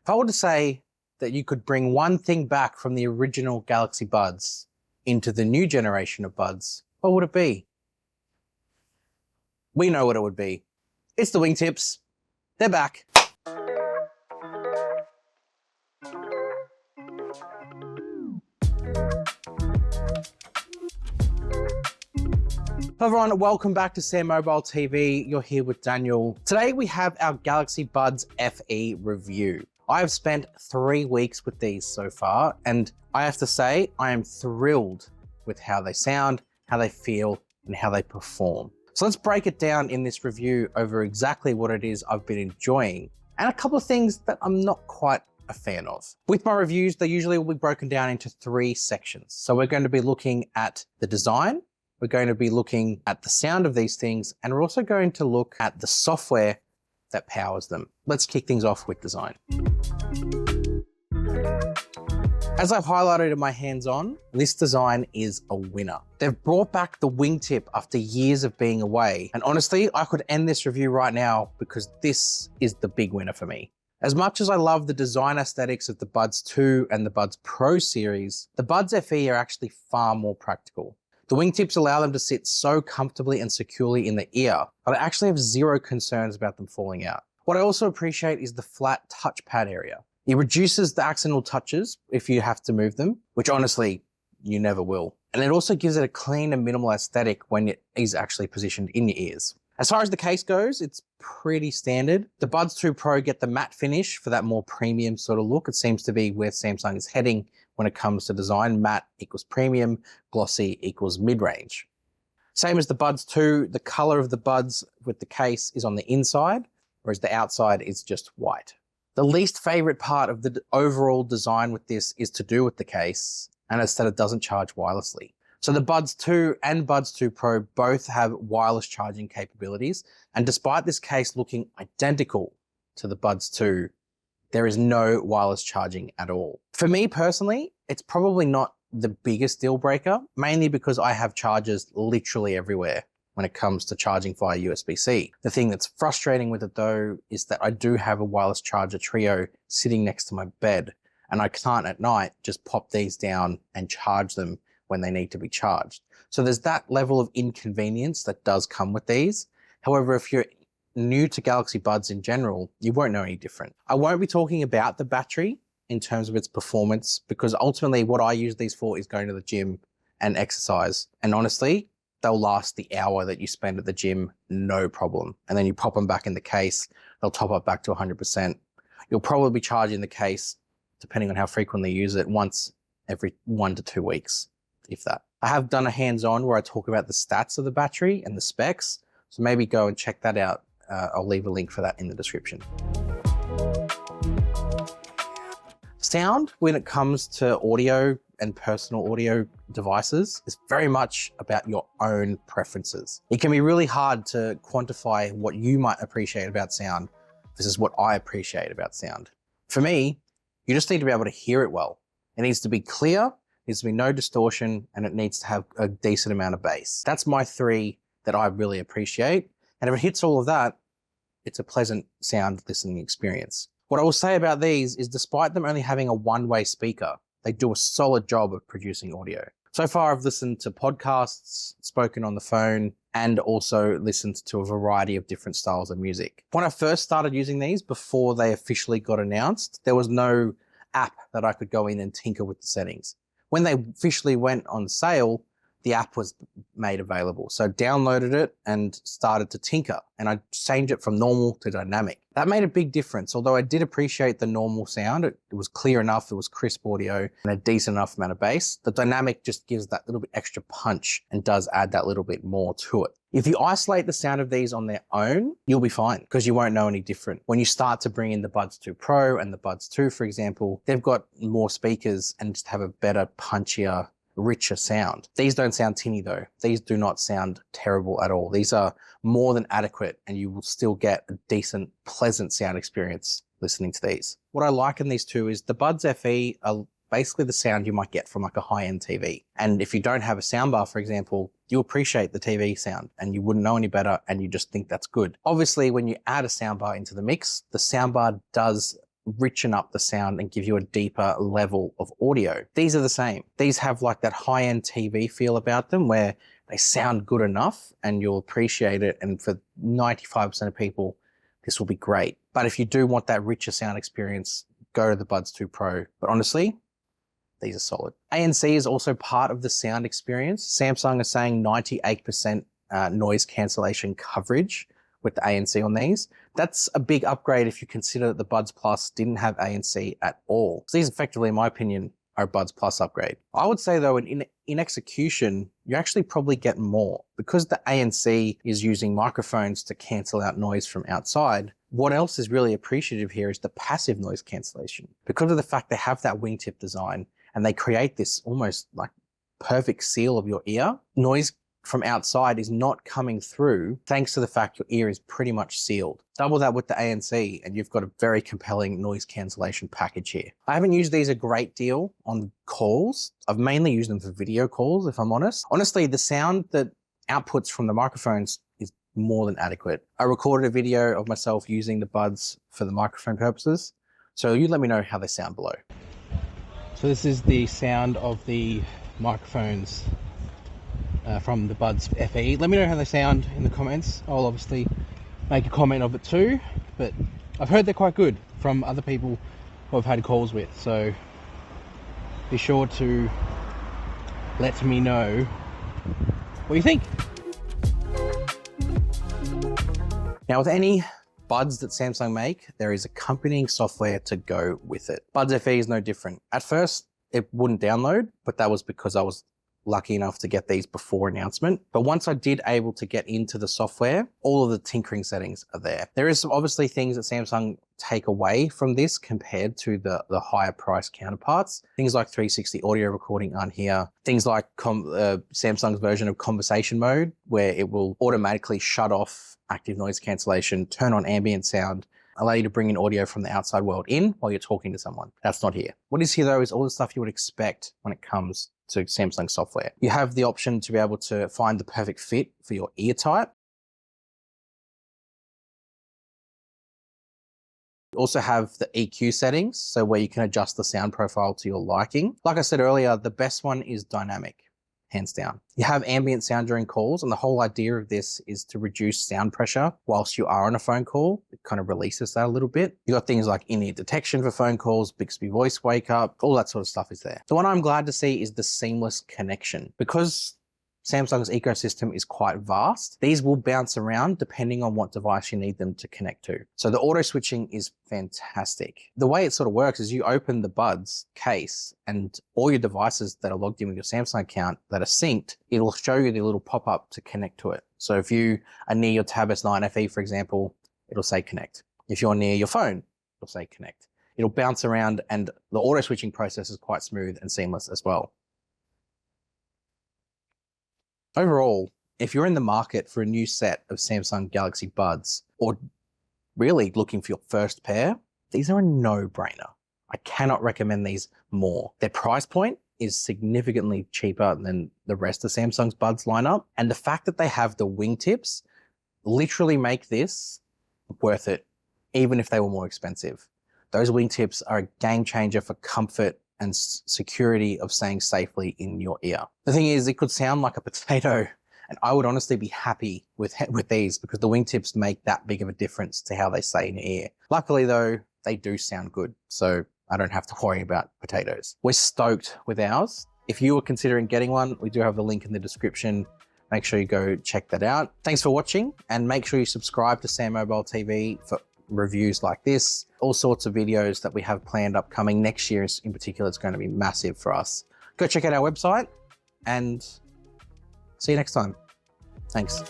If I were to say that you could bring one thing back from the original Galaxy Buds into the new generation of Buds, what would it be? We know what it would be. It's the wingtips. They're back. Hello everyone, welcome back to SamMobile TV. You're here with Daniel. Today we have our Galaxy Buds FE review. I have spent 3 weeks with these so far, and I have to say I am thrilled with how they sound, how they feel, and how they perform. So let's break it down in this review over exactly what it is I've been enjoying and a couple of things that I'm not quite a fan of. With my reviews, they usually will be broken down into 3 sections. So we're going to be looking at the design, we're going to be looking at the sound of these things, and we're also going to look at the software that powers them. Let's kick things off with design. As I've highlighted in my hands-on, this design is a winner. They've brought back the wingtip after years of being away, and honestly, I could end this review right now because this is the big winner for me. As much as I love the design aesthetics of the Buds 2 and the Buds Pro series, the Buds FE are actually far more practical. The wingtips allow them to sit so comfortably and securely in the ear, but I actually have zero concerns about them falling out. What I also appreciate is the flat touchpad area. It reduces the accidental touches if you have to move them, which honestly, you never will. And it also gives it a clean and minimal aesthetic when it is actually positioned in your ears. As far as the case goes, it's pretty standard. The Buds 2 Pro get the matte finish for that more premium sort of look. It seems to be where Samsung is heading when it comes to design. Matte equals premium, glossy equals mid-range. Same as the Buds 2, the color of the Buds with the case is on the inside, whereas the outside is just white. The least favorite part of the overall design with this is to do with the case, and it's that it doesn't charge wirelessly. So the Buds 2 and Buds 2 Pro both have wireless charging capabilities, and despite this case looking identical to the Buds 2, there is no wireless charging at all. For me personally, it's probably not the biggest deal breaker, mainly because I have chargers literally everywhere when it comes to charging via USB-C. The thing that's frustrating with it though is that I do have a wireless charger trio sitting next to my bed, and I can't at night just pop these down and charge them when they need to be charged. So there's that level of inconvenience that does come with these. However, if you're new to Galaxy Buds in general, you won't know any different. I won't be talking about the battery in terms of its performance because ultimately what I use these for is going to the gym and exercise. And honestly, they'll last the hour that you spend at the gym, no problem. And then you pop them back in the case, they'll top up back to 100%. You'll probably be charging the case, depending on how frequently you use it, once every 1 to 2 weeks, if that. I have done a hands-on where I talk about the stats of the battery and the specs, so maybe go and check that out. I'll leave a link for that in the description. Sound, when it comes to audio and personal audio devices, is very much about your own preferences. It can be really hard to quantify what you might appreciate about sound versus what I appreciate about sound. For me, you just need to be able to hear it well. It needs to be clear, it needs to be no distortion, and it needs to have a decent amount of bass. That's my 3 that I really appreciate. And if it hits all of that, it's a pleasant sound listening experience. What I will say about these is despite them only having a one-way speaker, they do a solid job of producing audio. So far, I've listened to podcasts, spoken on the phone, and also listened to a variety of different styles of music. When I first started using these, before they officially got announced, there was no app that I could go in and tinker with the settings. When they officially went on sale, the app was made available. So I downloaded it and started to tinker, and I changed it from normal to dynamic. That made a big difference. Although I did appreciate the normal sound, it was clear enough, it was crisp audio and a decent enough amount of bass. The dynamic just gives that little bit extra punch and does add that little bit more to it. If you isolate the sound of these on their own, you'll be fine because you won't know any different. When you start to bring in the Buds 2 Pro and the Buds 2, for example, they've got more speakers and just have a better, punchier, richer sound. These don't sound tinny though. These do not sound terrible at all. These are more than adequate and you will still get a decent, pleasant sound experience listening to these. What I like in these two is the Buds FE are basically the sound you might get from like a high-end TV. And if you don't have a soundbar, for example, you appreciate the TV sound and you wouldn't know any better and you just think that's good. Obviously, when you add a soundbar into the mix, the soundbar does richen up the sound and give you a deeper level of audio. These are the same. These have like that high-end TV feel about them where they sound good enough and you'll appreciate it. And for 95% of people, this will be great. But if you do want that richer sound experience, go to the Buds 2 Pro. But honestly, these are solid. ANC is also part of the sound experience. Samsung is saying 98% noise cancellation coverage with the ANC on these. That's a big upgrade if you consider that the Buds Plus didn't have ANC at all. So these effectively, in my opinion, are a Buds Plus upgrade. I would say though, in execution, you actually probably get more. Because the ANC is using microphones to cancel out noise from outside, what else is really appreciative here is the passive noise cancellation. Because of the fact they have that wingtip design and they create this almost like perfect seal of your ear, noise from outside is not coming through thanks to the fact your ear is pretty much sealed. Double that with the ANC and you've got a very compelling noise cancellation package here. I haven't used these a great deal on calls. I've mainly used them for video calls, if I'm honest. Honestly, the sound that outputs from the microphones is more than adequate. I recorded a video of myself using the Buds for the microphone purposes. So you let me know how they sound below. So this is the sound of the microphones from the Buds FE. Let me know how they sound in the comments. I'll obviously make a comment of it too, but I've heard they're quite good from other people who I've had calls with. So be sure to let me know what you think. Now with any Buds that Samsung make, there is accompanying software to go with it. Buds FE is no different. At first, it wouldn't download, but that was because I was lucky enough to get these before announcement. But once I did able to get into the software, all of the tinkering settings are there. There is obviously things that Samsung take away from this compared to the higher price counterparts. Things like 360 audio recording aren't here. Things like Samsung's version of conversation mode, where it will automatically shut off active noise cancellation, turn on ambient sound, allow you to bring in audio from the outside world in while you're talking to someone. That's not here. What is here though is all the stuff you would expect when it comes to Samsung software. You have the option to be able to find the perfect fit for your ear type. You also have the EQ settings, so where you can adjust the sound profile to your liking. Like I said earlier, the best one is dynamic, hands down. You have ambient sound during calls, and the whole idea of this is to reduce sound pressure whilst you are on a phone call. It kind of releases that a little bit. You got things like in-ear detection for phone calls, Bixby voice wake up, all that sort of stuff is there. The one I'm glad to see is the seamless connection. Because Samsung's ecosystem is quite vast, these will bounce around depending on what device you need them to connect to. So the auto switching is fantastic. The way it sort of works is you open the Buds case and all your devices that are logged in with your Samsung account that are synced, it'll show you the little pop-up to connect to it. So if you are near your Tab S9 FE, for example, it'll say connect. If you're near your phone, it'll say connect. It'll bounce around and the auto switching process is quite smooth and seamless as well. Overall, if you're in the market for a new set of Samsung Galaxy Buds, or really looking for your first pair, these are a no-brainer. I cannot recommend these more. Their price point is significantly cheaper than the rest of Samsung's Buds lineup, and the fact that they have the wingtips literally make this worth it, even if they were more expensive. Those wingtips are a game changer for comfort and security of staying safely in your ear. The thing is, it could sound like a potato, and I would honestly be happy with these because the wingtips make that big of a difference to how they stay in your ear. Luckily though, they do sound good, so I don't have to worry about potatoes. We're stoked with ours. If you were considering getting one, we do have the link in the description. Make sure you go check that out. Thanks for watching, and make sure you subscribe to SamMobile TV for reviews like this, all sorts of videos that we have planned upcoming. Next year in particular, it's going to be massive for us. Go check out our website and see you next time. Thanks.